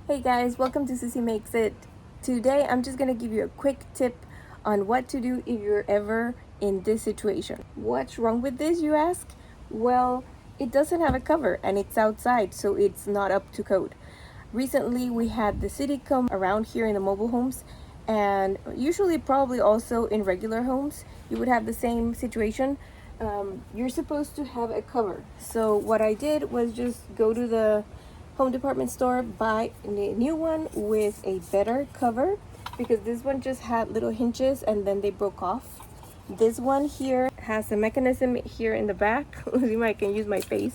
Hey guys, welcome to Sissy Makes It. Today I'm just gonna give you a quick tip on what to do if you're ever in this situation. What's wrong with this, you ask? Well, it doesn't have a cover and it's outside, so it's not up to code. Recently we had the city come around here in the mobile homes, and usually probably also in regular homes you would have the same situation. You're supposed to have a cover. So what I did was just go to the home department store, buy a new one with a better cover, because this one just had little hinges and then they broke off. This one here has a mechanism here in the back. I can use my face.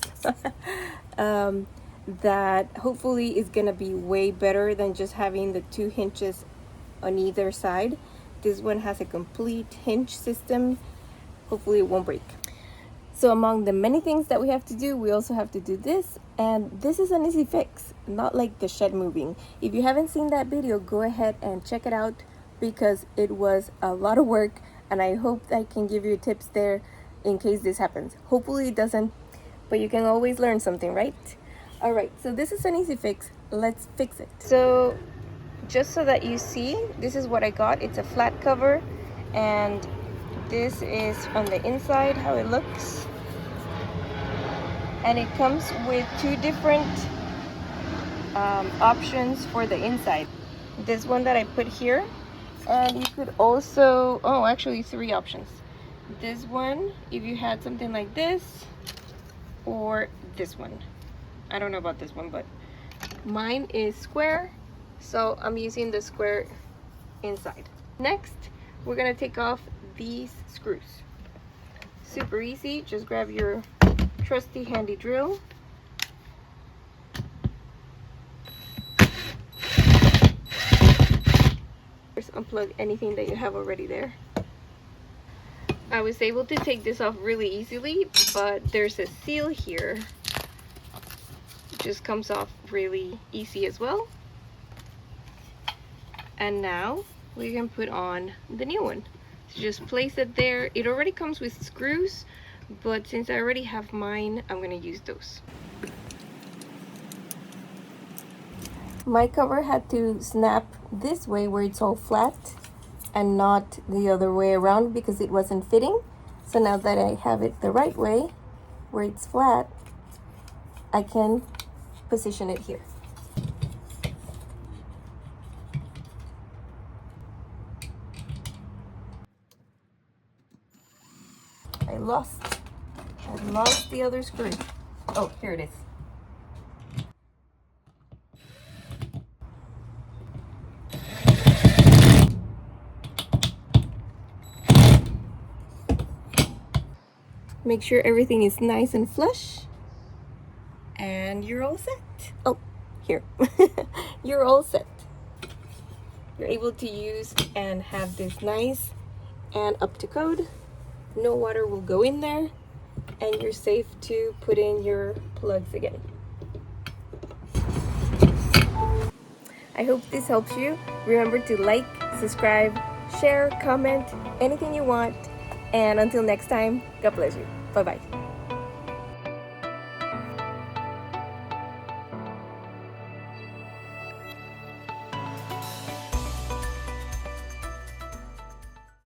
That hopefully is gonna be way better than just having the two hinges on either side. This one has a complete hinge system. Hopefully it won't break. So among the many things that we have to do, we also have to do this, and this is an easy fix, not like the shed moving. If you haven't seen that video, go ahead and check it out, because it was a lot of work, and I hope I can give you tips there in case this happens. Hopefully it doesn't, but you can always learn something, right? All right, so this is an easy fix. Let's fix it. So just so that you see, this is what I got. It's a flat cover, and this is on the inside how it looks, and it comes with two different options for the inside. This one that I put here, and you could also, actually three options. This one if you had something like this, or this one. I don't know about this one, but mine is square, so I'm using the square inside. Next, we're gonna take off these screws. Super easy. Just grab your trusty handy drill. Just unplug anything that you have already there. I was able to take this off really easily, but there's a seal here. It just comes off really easy as well. And now we can put on the new one. Just place it there. It already comes with screws, but since I already have mine, I'm gonna use those. My cover had to snap this way where it's all flat and not the other way around because it wasn't fitting. So now that I have it the right way, where it's flat, I can position it here. I lost the other screw. Oh, here it is. Make sure everything is nice and flush, and you're all set. Oh, here. You're all set. You're able to use and have this nice and up to code. No water will go in there, and you're safe to put in your plugs again. I hope this helps you. Remember to like, subscribe, share, comment, anything you want. And until next time, God bless you. Bye-bye.